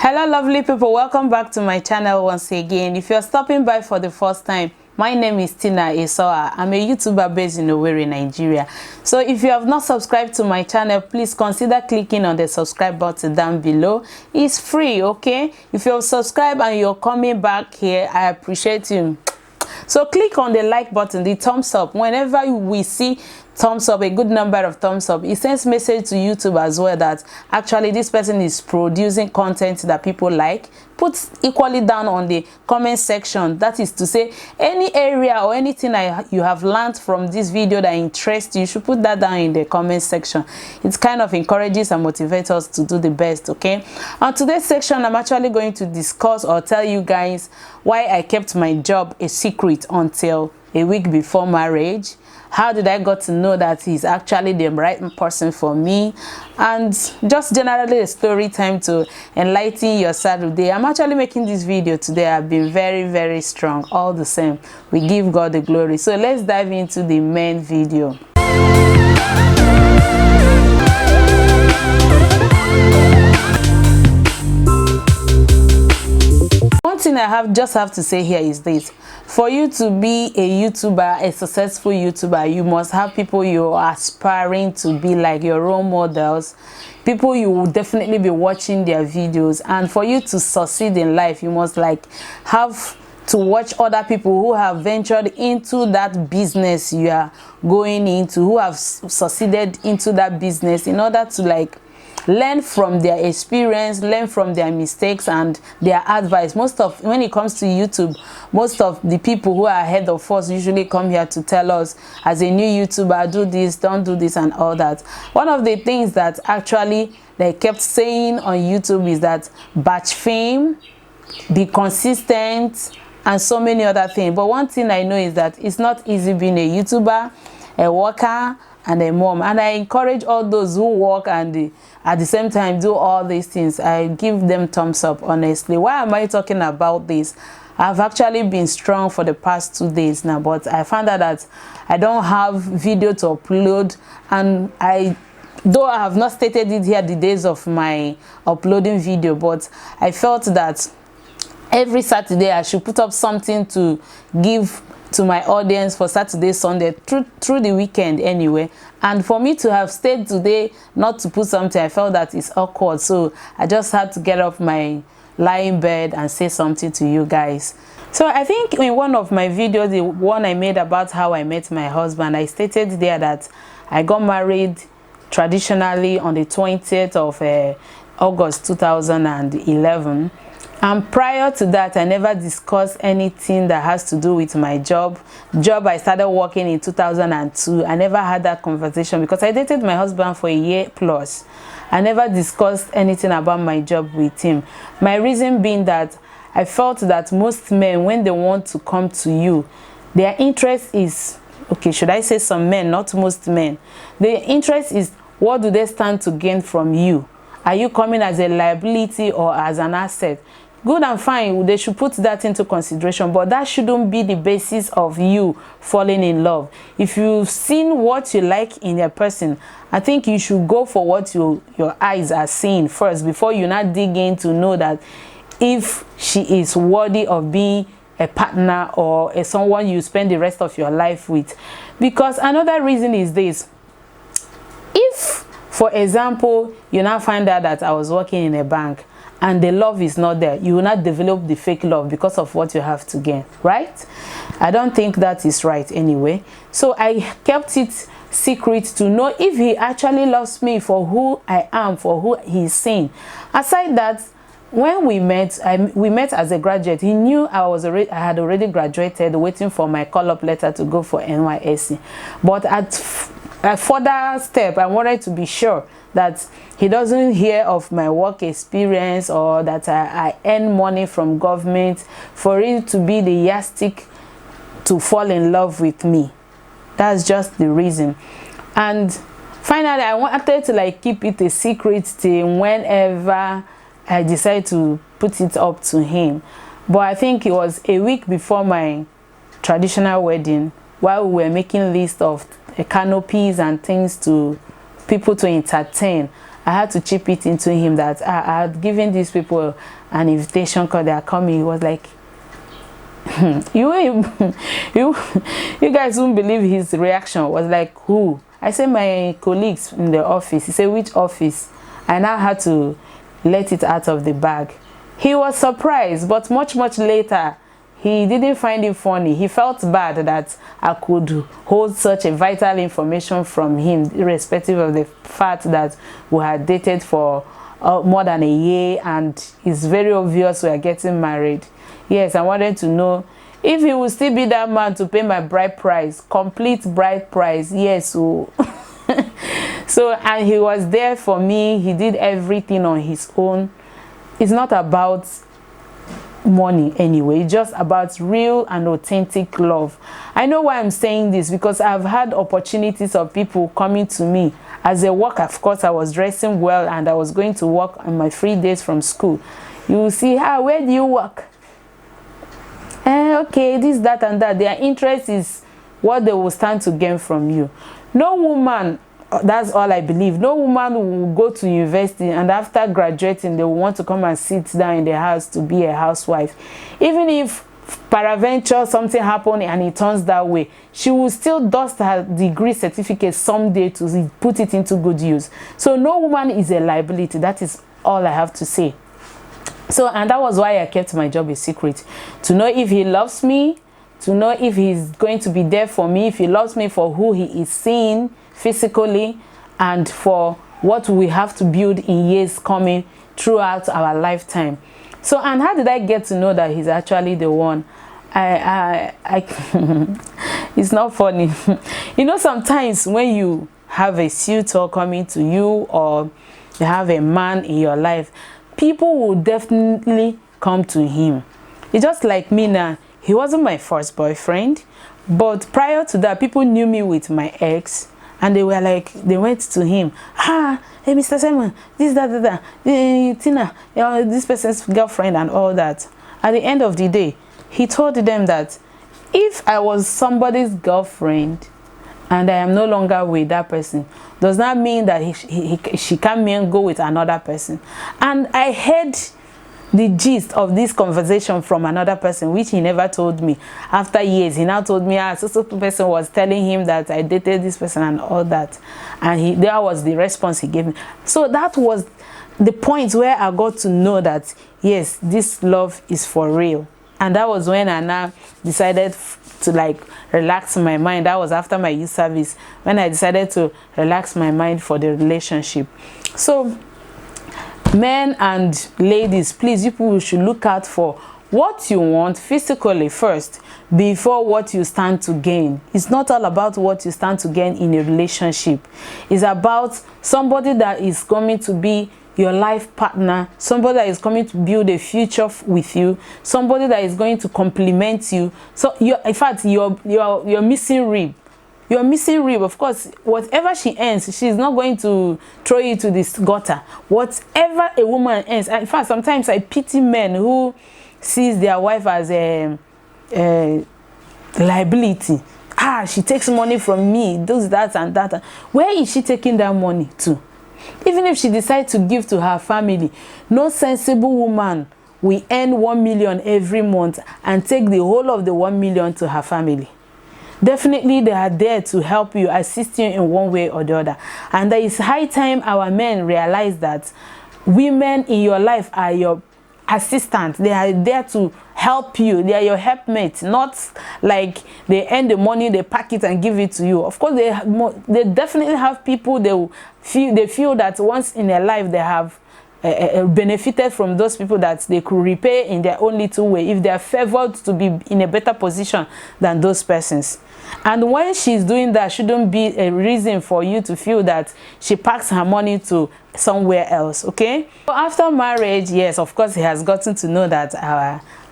Hello lovely people, welcome back to my channel once again. If you're stopping by for the first time, my name is Isoa. I'm a YouTuber based in Owerri, Nigeria. So if you have not subscribed to my channel, please consider clicking on the subscribe button down below. It's free, okay? If you're subscribed and you're coming back here, I appreciate you. So click on the like button, the thumbs up. Whenever we see thumbs up, a good number of thumbs up, it sends message to YouTube as well that actually this person is producing content that people like. Put equally down on the comment section, that is to say any area or anything you have learned from this video that interests you, you should put that down in the comment section. It kind of encourages and motivates us to do the best, okay? On today's section, I'm actually going to discuss or tell you guys why I kept my job a secret until a week before marriage. How did I got to know that he's actually the right person for me? And just generally a story time to enlighten your Saturday. I'm actually making this video today. I've been very strong all the same. We give God the glory. So let's dive into the main video. One thing I just have to say here is this: for you to be a YouTuber, a successful YouTuber, you must have people you're aspiring to be like, your role models, people you will definitely be watching their videos. And for you to succeed in life, you must have to watch other people who have ventured into that business you are going into, who have succeeded into that business, in order to learn from their experience, learn from their mistakes and their advice. When it comes to YouTube, most of the people who are ahead of us usually come here to tell us, as a new YouTuber, do this, don't do this, and all that. One of the things that actually they kept saying on YouTube is that batch fame, be consistent, and so many other things. But one thing I know is that it's not easy being a YouTuber, a worker, and a mom. And I encourage all those who work and at the same time do all these things. I give them thumbs up, honestly. Why am I talking about this? I've actually been strong for the past 2 days now, but I found out that I don't have video to upload, and though I have not stated it here the days of my uploading video, but I felt that every Saturday I should put up something to give to my audience for Saturday, Sunday, through the weekend anyway. And for me to have stayed today not to put something, I felt that it's awkward. So I just had to get off my lying bed and say something to you guys. So I think in one of my videos, the one I made about how I met my husband, I stated there that I got married traditionally on the 20th of August 2011. And prior to that, I never discussed anything that has to do with my job. I started working in 2002. I never had that conversation because I dated my husband for a year plus. I never discussed anything about my job with him. My reason being that I felt that most men, when they want to come to you, their interest is, okay, should I say some men, not most men. Their interest is, what do they stand to gain from you? Are you coming as a liability or as an asset? Good and fine, they should put that into consideration, but that shouldn't be the basis of you falling in love. If you've seen what you like in a person, I think you should go for what your eyes are seeing first before you not dig in to know that if she is worthy of being a partner or someone you spend the rest of your life with. Because another reason is this: if, for example, you now find out that I was working in a bank and the love is not there, you will not develop the fake love because of what you have to gain, right? I don't think that is right anyway. So I kept it secret to know if he actually loves me for who I am, for who he's seen. Aside that, when we met as a graduate. He knew I had already graduated, waiting for my call-up letter to go for NYSC. But at a further step, I wanted to be sure that he doesn't hear of my work experience or that I earn money from government for it to be the yardstick to fall in love with me. That's just the reason. And finally, I wanted to keep it a secret till whenever I decided to put it up to him. But I think it was a week before my traditional wedding, while we were making list of canopies and things to people to entertain, I had to chip it into him that I had given these people an invitation card, they are coming. He was like, you you guys won't believe his reaction. Was like, who? I said, my colleagues in the office. He said, which office? I now had to let it out of the bag. He was surprised, but much later, he didn't find it funny. He felt bad that I could hold such a vital information from him, irrespective of the fact that we had dated for more than a year, and it's very obvious we are getting married. Yes, I wanted to know if he would still be that man to pay my bride price, complete bride price. Yes, so so, and he was there for me. He did everything on his own. It's not about money anyway, it's just about real and authentic love. I know why I'm saying this, because I've had opportunities of people coming to me as a work. Of course, I was dressing well and I was going to work on my free days from school. You will see, where do you work? Okay, this, that, and that. Their interest is what they will stand to gain from you. No woman, that's all I believe, no woman will go to university and after graduating they will want to come and sit down in the house to be a housewife. Even if peradventure something happened and it turns that way, she will still dust her degree certificate someday to put it into good use. So no woman is a liability. That is all I have to say. So, and that was why I kept my job a secret, to know if he loves me, to know if he's going to be there for me, if he loves me for who he is seeing physically, and for what we have to build in years coming throughout our lifetime. So, and how did I get to know that he's actually the one? It's not funny. You know, sometimes when you have a suitor coming to you, or you have a man in your life, people will definitely come to him. It's just like me now. He wasn't my first boyfriend, but prior to that, people knew me with my ex, and they were like, they went to him, hey, Mr. Simon, this, that, Tina, this person's girlfriend and all that. At the end of the day, he told them that if I was somebody's girlfriend and I am no longer with that person, does not mean that she can't go with another person. And I heard the gist of this conversation from another person, which he never told me. After years, he now told me, so person was telling him that I dated this person and all that, and that was the response he gave me. So that was the point where I got to know that yes, this love is for real. And that was when I now decided to like relax my mind. That was after my youth service, when I decided to relax my mind for the relationship. So men and ladies, please, you people should look out for what you want physically first before what you stand to gain. It's not all about what you stand to gain in a relationship. It's about somebody that is coming to be your life partner, somebody that is coming to build a future with you, somebody that is going to complement you. So in fact, you're missing rib. You're missing rib. Of course, whatever she earns, she's not going to throw you to this gutter. Whatever a woman earns, in fact, sometimes I pity men who sees their wife as a liability. She takes money from me, does that and that. Where is she taking that money to? Even if she decides to give to her family, no sensible woman will earn 1 million every month and take the whole of the 1 million to her family. Definitely they are there to help you, assist you in one way or the other. And there is high time our men realize that women in your life are your assistants. They are there to help you. They are your helpmates, not like they earn the money, they pack it and give it to you. Of course, they definitely have people they feel that once in their life they have benefited from those people that they could repay in their own little way if they are favored to be in a better position than those persons. And when she's doing that, shouldn't be a reason for you to feel that she packs her money to somewhere else. Okay, so after marriage, yes, of course, he has gotten to know that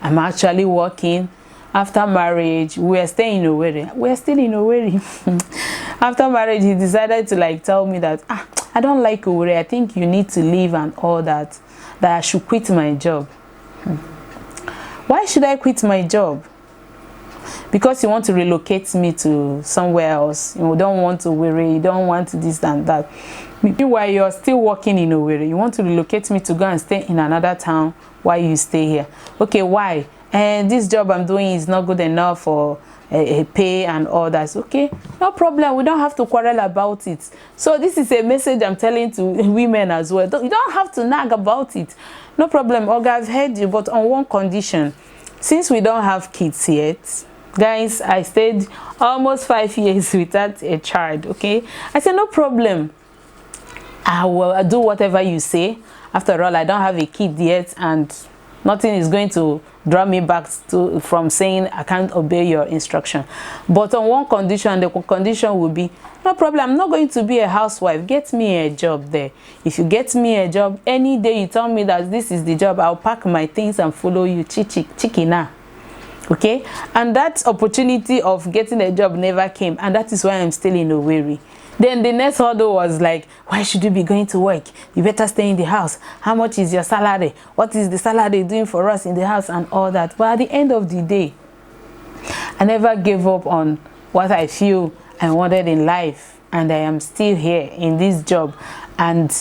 I'm actually working. After marriage, we are staying in Owerri. We are still in Owerri. After marriage, he decided to like tell me that I don't like Owerri. I think you need to leave and all that. That I should quit my job. Why should I quit my job? Because you want to relocate me to somewhere else. You don't want to worry. You don't want this and that. Meanwhile, you're still working in Owerri, you want to relocate me to go and stay in another town while you stay here. Okay, why? And this job I'm doing is not good enough for a pay and all that. Okay, no problem, we don't have to quarrel about it. So this is a message I'm telling to women as well. You don't have to nag about it. No problem, Oga, I've heard you, but on one condition. Since we don't have kids yet, guys, I stayed almost 5 years without a child. Okay, I said no problem, I will do whatever you say. After all, I don't have a kid yet, and nothing is going to draw me back from saying I can't obey your instruction. But on one condition, the condition will be, no problem, I'm not going to be a housewife. Get me a job there. If you get me a job, any day you tell me that this is the job, I'll pack my things and follow you. Chikina. Okay? And that opportunity of getting a job never came, and that is why I'm still in Owerri. Then the next hurdle was like, why should you be going to work? You better stay in the house. How much is your salary? What is the salary doing for us in the house and all that? But at the end of the day, I never gave up on what I feel I wanted in life, and I am still here in this job. And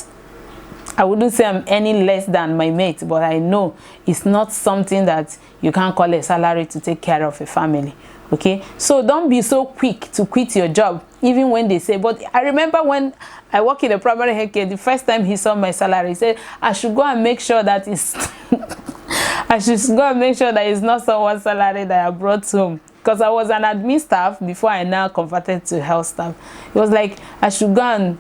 I wouldn't say I'm any less than my mate, but I know it's not something that you can call a salary to take care of a family. Okay, so don't be so quick to quit your job, even when they say. But I remember when I work in a primary health care, the first time he saw my salary, he said I should go and make sure that it's I should go and make sure that it's not someone's salary that I brought home, because I was an admin staff before I now converted to health staff. It was like I should go and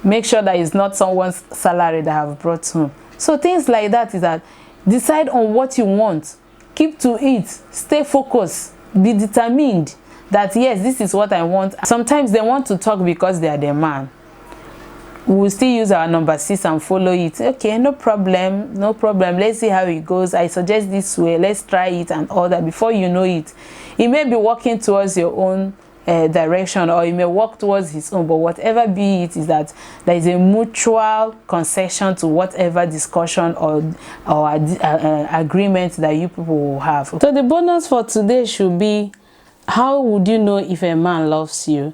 make sure that it's not someone's salary that I've brought home. So things like that is that decide on what you want, keep to it, stay focused. Be determined that yes, this is what I want. Sometimes they want to talk because they are the man. We will still use our number 6 and follow it. Okay, no problem, no problem. Let's see how it goes. I suggest this way. Let's try it and all that. Before you know it, he may be walking towards your own direction, or he may walk towards his own. But whatever be it, is that there is a mutual concession to whatever discussion or agreement that you people will have. So the bonus for today should be, how would you know if a man loves you?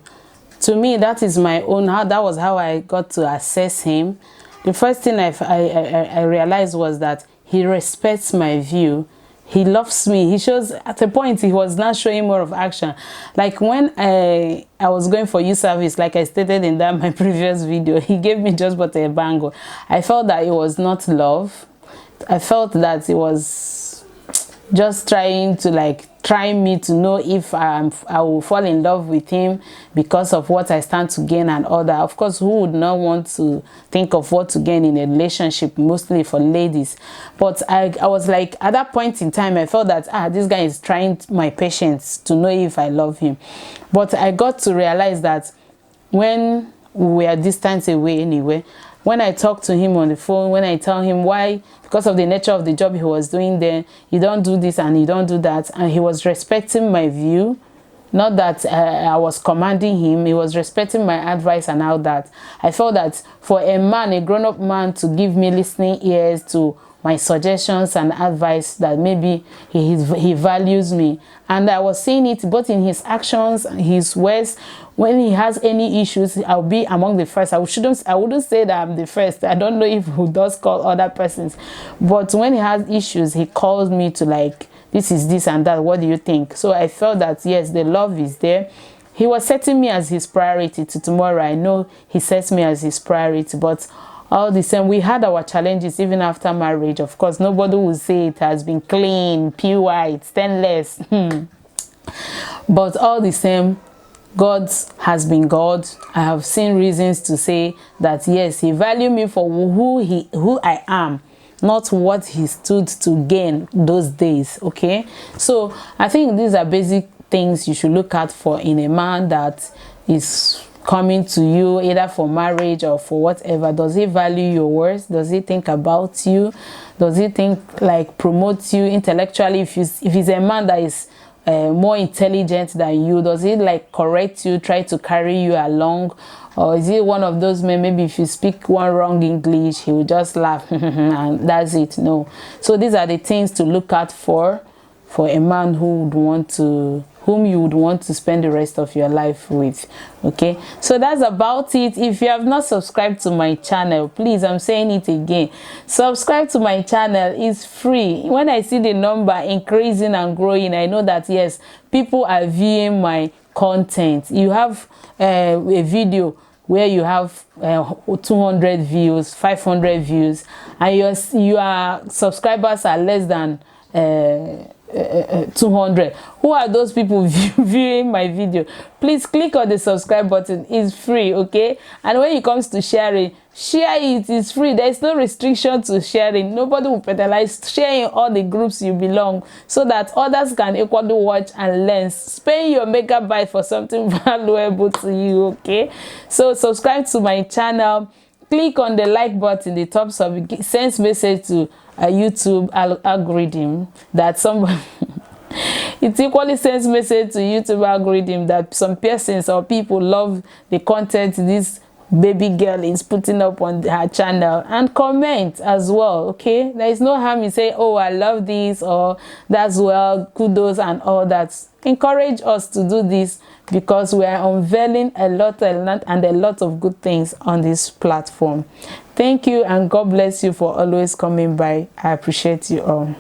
To me, that is my own, that was how I got to assess him. The first thing I realized was that he respects my view. He loves me. He shows, at a point, he was not showing more of action. Like when I was going for youth service, like I stated in that my previous video, he gave me just but a bangle. I felt that it was not love. I felt that it was just trying to try me to know if I will fall in love with him because of what I stand to gain and all that. Of course, who would not want to think of what to gain in a relationship, mostly for ladies? But I was like, at that point in time, I felt that this guy is trying my patience to know if I love him. But I got to realize that when we were distant away anyway, when I talk to him on the phone, when I tell him why, because of the nature of the job he was doing there, you don't do this and you don't do that, and he was respecting my view, not that I was commanding him, he was respecting my advice and all that. I felt that for a man, a grown-up man, to give me listening ears to my suggestions and advice, that maybe he values me. And I was seeing it both in his actions, his words. When he has any issues, I'll be among the first. I wouldn't say that I'm the first. I don't know if he does call other persons, but when he has issues, he calls me to this is this and that, what do you think? So I felt that yes, the love is there. He was setting me as his priority. To tomorrow, I know he sets me as his priority, but all the same, we had our challenges even after marriage. Of course, nobody will say it has been clean, pure, stainless. But all the same, God has been God. I have seen reasons to say that yes, he valued me for who I am, not what he stood to gain those days. Okay, so I think these are basic things you should look out for in a man that is coming to you, either for marriage or for whatever. Does he value your words? Does he think about you? Does he think promote you intellectually? If he's a man that is more intelligent than you, does he correct you, try to carry you along? Or is he one of those men, maybe if you speak one wrong English, he will just laugh and that's it? No. So these are the things to look out for a man who would want to whom you would want to spend the rest of your life with. Okay, so that's about it. If you have not subscribed to my channel, please, I'm saying it again, subscribe to my channel. It's free. When I see the number increasing and growing, I know that yes, people are viewing my content. You have a video where you have 200 views, 500 views, and your subscribers are less than 200. Who are those people viewing my video? Please click on the subscribe button. It's free, okay? And when it comes to sharing, share it. It's free. There is no restriction to sharing. Nobody will penalize. Share in all the groups you belong so that others can equally watch and learn. Spend your megabyte for something valuable to you, okay? So subscribe to my channel. Click on the like button, the top sub, sends message to a YouTube algorithm that somebody it equally sends message to YouTube algorithm that some persons or people love the content this baby girl is putting up on her channel, and comment as well. Okay, there is no harm in saying, oh, I love this, or that's well, kudos and all that. Encourage us to do this because we are unveiling a lot and a lot of good things on this platform. Thank you, and God bless you for always coming by. I appreciate you all.